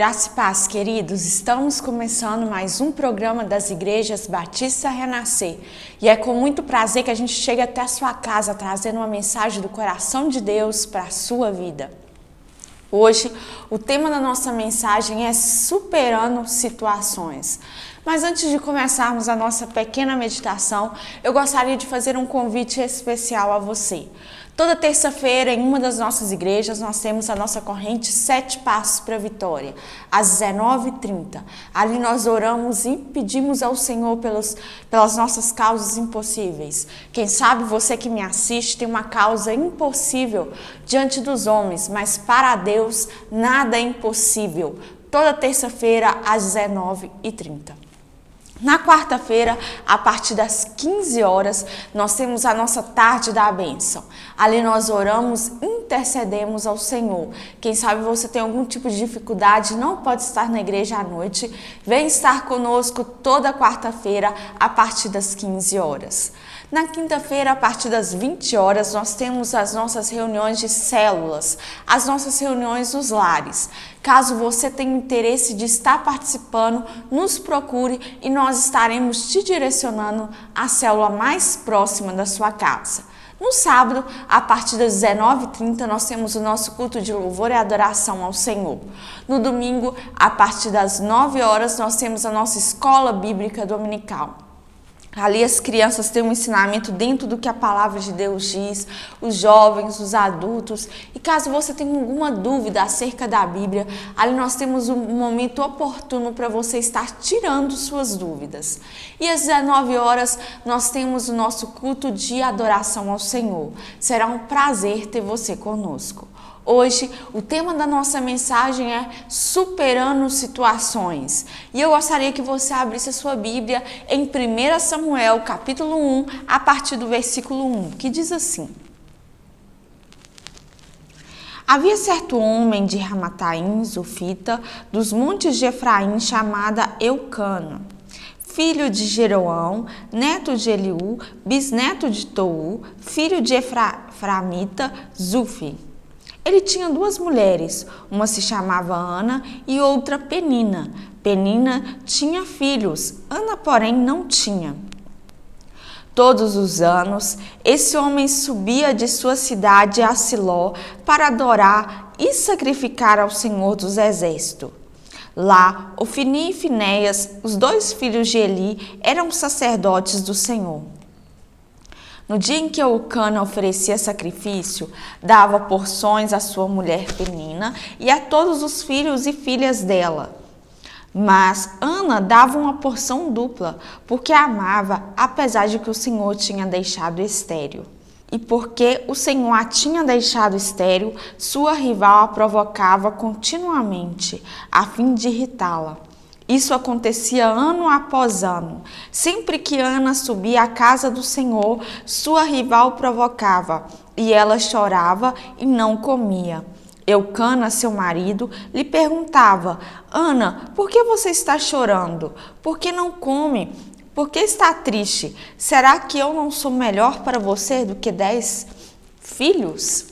Graça e paz, queridos. Estamos começando mais um programa das Igrejas Batista Renascer. E é com muito prazer que a gente chega até a sua casa, trazendo uma mensagem do coração de Deus para a sua vida. Hoje, o tema da nossa mensagem é superando situações. Mas antes de começarmos a nossa pequena meditação, eu gostaria de fazer um convite especial a você. Toda terça-feira, em uma das nossas igrejas, nós temos a nossa corrente 7 Passos para a Vitória, às 19h30. Ali nós oramos e pedimos ao Senhor pelas nossas causas impossíveis. Quem sabe você que me assiste tem uma causa impossível diante dos homens, mas para Deus nada é impossível. Toda terça-feira, às 19h30. Na quarta-feira, a partir das 15 horas, nós temos a nossa tarde da bênção. Ali nós oramos, intercedemos ao Senhor. Quem sabe você tem algum tipo de dificuldade, não pode estar na igreja à noite, vem estar conosco toda quarta-feira, a partir das 15 horas. Na quinta-feira, a partir das 20 horas, nós temos as nossas reuniões de células, as nossas reuniões nos lares. Caso você tenha interesse de estar participando, nos procure e nós estaremos te direcionando à célula mais próxima da sua casa. No sábado, a partir das 19h30, nós temos o nosso culto de louvor e adoração ao Senhor. No domingo, a partir das 9 horas, nós temos a nossa escola bíblica dominical. Ali as crianças têm um ensinamento dentro do que a palavra de Deus diz, os jovens, os adultos. E caso você tenha alguma dúvida acerca da Bíblia, ali nós temos um momento oportuno para você estar tirando suas dúvidas. E às 19 horas nós temos o nosso culto de adoração ao Senhor. Será um prazer ter você conosco. Hoje, o tema da nossa mensagem é superando situações. E eu gostaria que você abrisse a sua Bíblia em 1 Samuel, capítulo 1, a partir do versículo 1, que diz assim: Havia certo homem de Ramataim, Zufita, dos montes de Efraim, chamada Eucana, filho de Jeroão, neto de Eliú, bisneto de Tou, filho de Eframita, Zufi. Ele tinha 2 mulheres, uma se chamava Ana e outra Penina. Penina tinha filhos, Ana, porém, não tinha. Todos os anos, esse homem subia de sua cidade a Siló para adorar e sacrificar ao Senhor dos Exércitos. Lá, Ofni e Finéias, os 2 filhos de Eli, eram sacerdotes do Senhor. No dia em que Eucana oferecia sacrifício, dava porções à sua mulher Penina e a todos os filhos e filhas dela. Mas Ana dava uma porção dupla, porque a amava, apesar de que o Senhor tinha deixado estéril. E porque o Senhor a tinha deixado estéril, sua rival a provocava continuamente, a fim de irritá-la. Isso acontecia ano após ano. Sempre que Ana subia à casa do Senhor, sua rival provocava, e ela chorava e não comia. Eucana, seu marido, lhe perguntava: Ana, por que você está chorando? Por que não come? Por que está triste? Será que eu não sou melhor para você do que 10 filhos?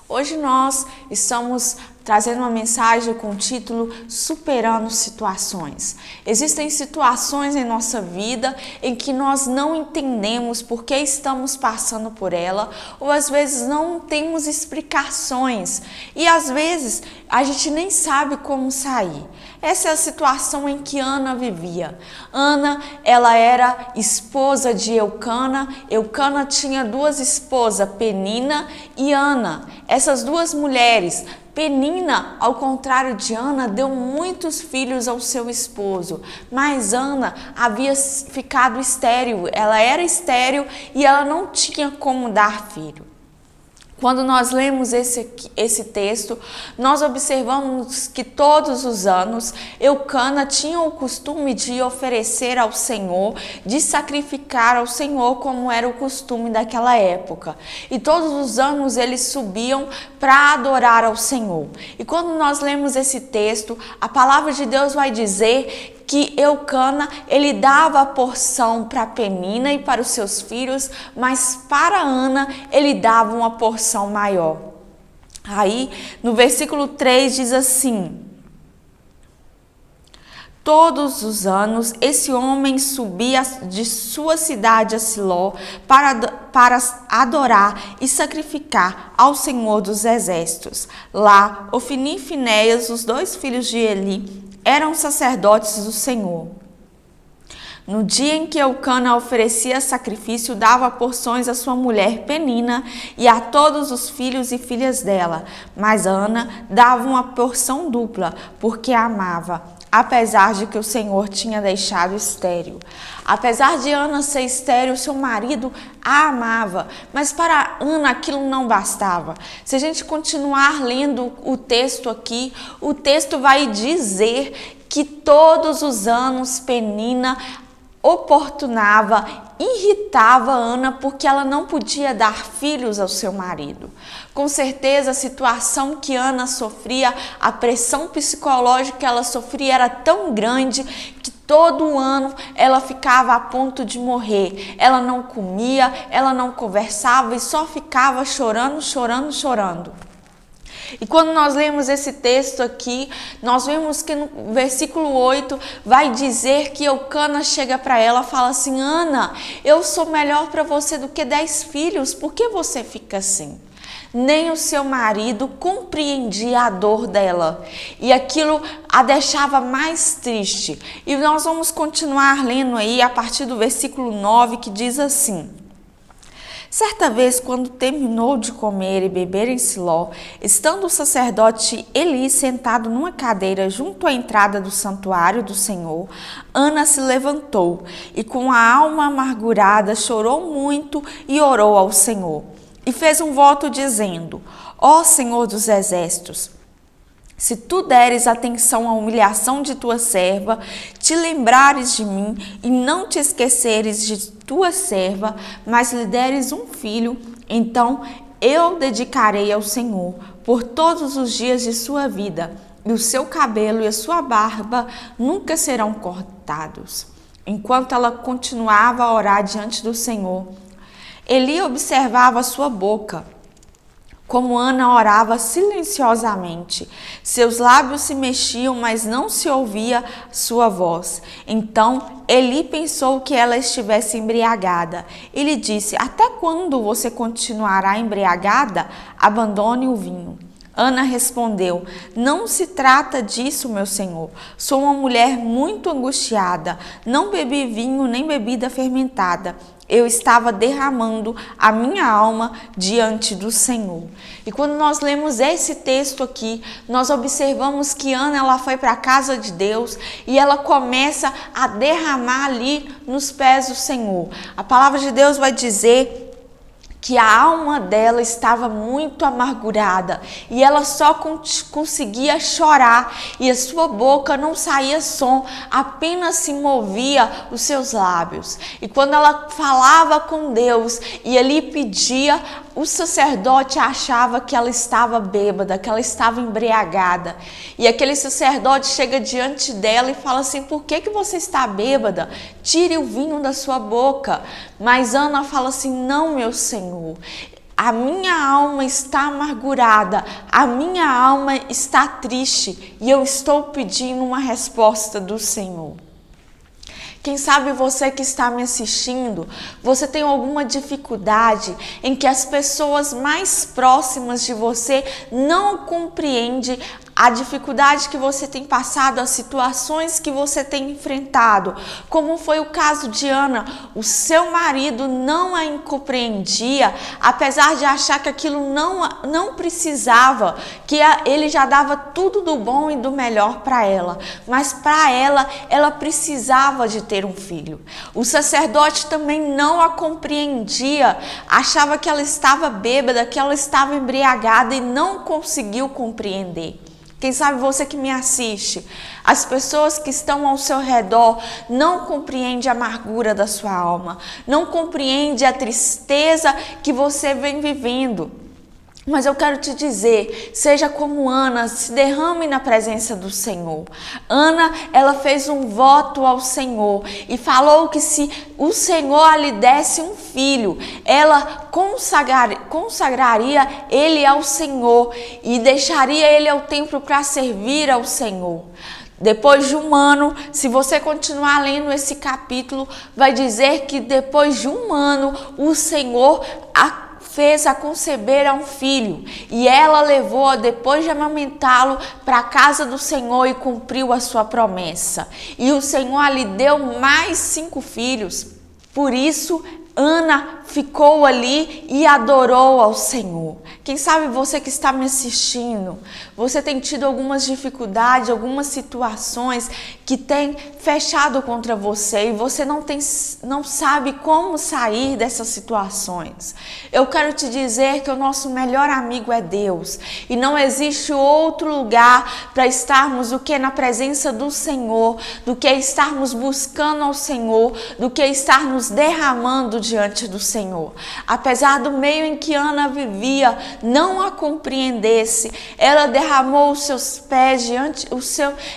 Hoje nós estamos trazendo uma mensagem com o título Superando Situações. Existem situações em nossa vida em que nós não entendemos por que estamos passando por ela, ou às vezes não temos explicações e às vezes a gente nem sabe como sair. Essa é a situação em que Ana vivia. Ana, ela era esposa de Eucana. Eucana tinha 2 esposas, Penina e Ana. Essas 2 mulheres, Penina, ao contrário de Ana, deu muitos filhos ao seu esposo, mas Ana havia ficado estéril, ela era estéril e ela não tinha como dar filho. Quando nós lemos esse texto, nós observamos que todos os anos Eucana tinha o costume de oferecer ao Senhor, de sacrificar ao Senhor, como era o costume daquela época. E todos os anos eles subiam para adorar ao Senhor. E quando nós lemos esse texto, a palavra de Deus vai dizer que Eucana, ele dava a porção para Penina e para os seus filhos, mas para Ana ele dava uma porção maior. Aí, no versículo 3 diz assim: Todos os anos, esse homem subia de sua cidade a Siló para adorar e sacrificar ao Senhor dos Exércitos. Lá, Ofni e Finéias, os 2 filhos de Eli, eram sacerdotes do Senhor. No dia em que Eucana oferecia sacrifício, dava porções à sua mulher Penina e a todos os filhos e filhas dela. Mas Ana dava uma porção dupla, porque a amava, apesar de que o Senhor tinha deixado estéril. Apesar de Ana ser estéril, seu marido a amava, mas para Ana aquilo não bastava. Se a gente continuar lendo o texto aqui, o texto vai dizer que todos os anos Penina oportunava, irritava Ana porque ela não podia dar filhos ao seu marido. Com certeza a situação que Ana sofria, a pressão psicológica que ela sofria era tão grande que todo ano ela ficava a ponto de morrer. Ela não comia, ela não conversava e só ficava chorando, chorando, chorando. E quando nós lemos esse texto aqui, nós vemos que no versículo 8 vai dizer que Eucana chega para ela e fala assim: Ana, eu sou melhor para você do que 10 filhos, por que você fica assim? Nem o seu marido compreendia a dor dela e aquilo a deixava mais triste. E nós vamos continuar lendo aí a partir do versículo 9, que diz assim: Certa vez, quando terminou de comer e beber em Siló, estando o sacerdote Eli sentado numa cadeira junto à entrada do santuário do Senhor, Ana se levantou e, com a alma amargurada, chorou muito e orou ao Senhor. E fez um voto dizendo: Ó Senhor dos Exércitos, se tu deres atenção à humilhação de tua serva, te lembrares de mim e não te esqueceres de tua serva, mas lhe deres um filho, então eu dedicarei ao Senhor por todos os dias de sua vida, e o seu cabelo e a sua barba nunca serão cortados. Enquanto ela continuava a orar diante do Senhor, Eli observava sua boca, como Ana orava silenciosamente. Seus lábios se mexiam, mas não se ouvia sua voz. Então Eli pensou que ela estivesse embriagada. Ele disse: Até quando você continuará embriagada? Abandone o vinho. Ana respondeu: Não se trata disso, meu senhor. Sou uma mulher muito angustiada. Não bebi vinho nem bebida fermentada. Eu estava derramando a minha alma diante do Senhor. E quando nós lemos esse texto aqui, nós observamos que Ana ela foi para a casa de Deus e ela começa a derramar ali nos pés do Senhor. A palavra de Deus vai dizer que a alma dela estava muito amargurada e ela só conseguia chorar e a sua boca não saía som, apenas se movia os seus lábios. E quando ela falava com Deus e ali pedia, o sacerdote achava que ela estava bêbada, que ela estava embriagada. E aquele sacerdote chega diante dela e fala assim: por que você está bêbada? Tire o vinho da sua boca. Mas Ana fala assim: não, meu Senhor, a minha alma está amargurada, a minha alma está triste e eu estou pedindo uma resposta do Senhor. Quem sabe você que está me assistindo, você tem alguma dificuldade em que as pessoas mais próximas de você não compreendem a dificuldade que você tem passado, as situações que você tem enfrentado, como foi o caso de Ana. O seu marido não a compreendia, apesar de achar que aquilo não precisava, que ele já dava tudo do bom e do melhor para ela, mas para ela precisava de ter um filho. O sacerdote também não a compreendia, achava que ela estava bêbada, que ela estava embriagada e não conseguiu compreender. Quem sabe você que me assiste, as pessoas que estão ao seu redor não compreendem a amargura da sua alma, não compreendem a tristeza que você vem vivendo. Mas eu quero te dizer, seja como Ana, se derrame na presença do Senhor. Ana, ela fez um voto ao Senhor e falou que se o Senhor lhe desse um filho, ela consagraria ele ao Senhor e deixaria ele ao templo para servir ao Senhor. Depois de um ano, se você continuar lendo esse capítulo, vai dizer que depois de um ano, o Senhor fez a conceber a um filho, e ela levou, depois de amamentá-lo, para a casa do Senhor e cumpriu a sua promessa. E o Senhor lhe deu mais 5 filhos. Por isso, Ana ficou ali e adorou ao Senhor. Quem sabe você que está me assistindo, você tem tido algumas dificuldades, algumas situações que têm fechado contra você e você não sabe como sair dessas situações. Eu quero te dizer que o nosso melhor amigo é Deus e não existe outro lugar para estarmos do que na presença do Senhor, do que estarmos buscando ao Senhor, do que estarmos derramando diante do Senhor. Apesar do meio em que Ana vivia não a compreendesse, ela derramou os seus pés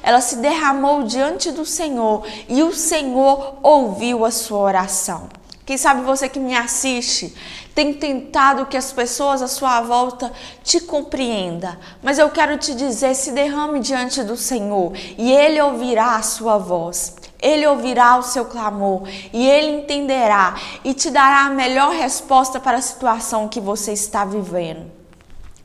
ela se derramou diante do Senhor e o Senhor ouviu a sua oração. Quem sabe você que me assiste tem tentado que as pessoas à sua volta te compreendam, mas eu quero te dizer, se derrame diante do Senhor e Ele ouvirá a sua voz. Ele ouvirá o seu clamor e Ele entenderá e te dará a melhor resposta para a situação que você está vivendo.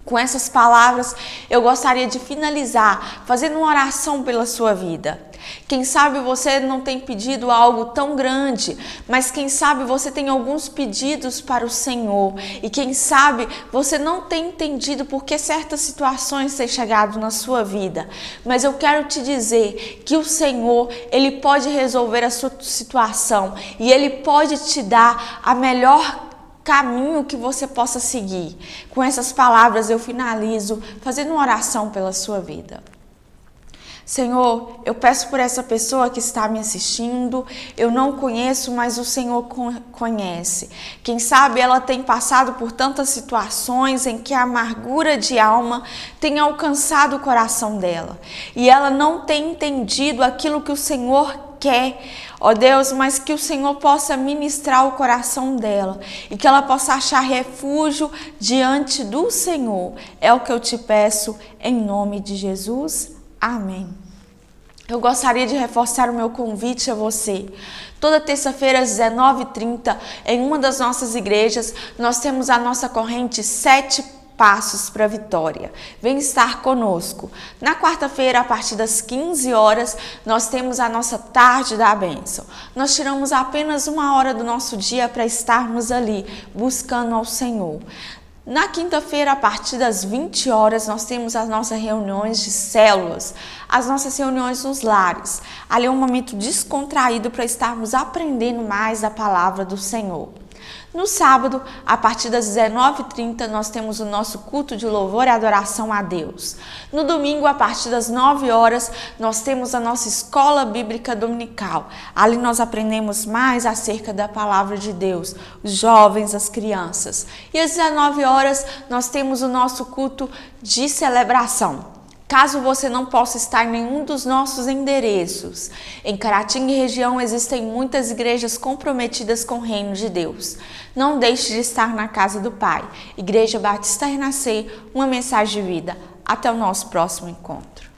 Com essas palavras, eu gostaria de finalizar fazendo uma oração pela sua vida. Quem sabe você não tem pedido algo tão grande, mas quem sabe você tem alguns pedidos para o Senhor. E quem sabe você não tem entendido por que certas situações têm chegado na sua vida. Mas eu quero te dizer que o Senhor, Ele pode resolver a sua situação e Ele pode te dar a melhor caminho que você possa seguir. Com essas palavras eu finalizo fazendo uma oração pela sua vida. Senhor, eu peço por essa pessoa que está me assistindo, eu não conheço, mas o Senhor conhece. Quem sabe ela tem passado por tantas situações em que a amargura de alma tem alcançado o coração dela. E ela não tem entendido aquilo que o Senhor quer, ó Deus, mas que o Senhor possa ministrar o coração dela e que ela possa achar refúgio diante do Senhor. É o que eu te peço em nome de Jesus. Amém. Eu gostaria de reforçar o meu convite a você. Toda terça-feira às 19h30, em uma das nossas igrejas, nós temos a nossa corrente 7 Passos para a Vitória. Vem estar conosco. Na quarta-feira, a partir das 15 horas, nós temos a nossa Tarde da Bênção. Nós tiramos apenas 1 hora do nosso dia para estarmos ali, buscando ao Senhor. Na quinta-feira, a partir das 20 horas, nós temos as nossas reuniões de células, as nossas reuniões nos lares. Ali é um momento descontraído para estarmos aprendendo mais a palavra do Senhor. No sábado, a partir das 19h30, nós temos o nosso culto de louvor e adoração a Deus. No domingo, a partir das 9 horas, nós temos a nossa escola bíblica dominical. Ali nós aprendemos mais acerca da palavra de Deus, os jovens, as crianças. E às 19 horas, nós temos o nosso culto de celebração. Caso você não possa estar em nenhum dos nossos endereços, em Caratinga e região existem muitas igrejas comprometidas com o reino de Deus. Não deixe de estar na casa do Pai. Igreja Batista Renascer, uma mensagem de vida. Até o nosso próximo encontro.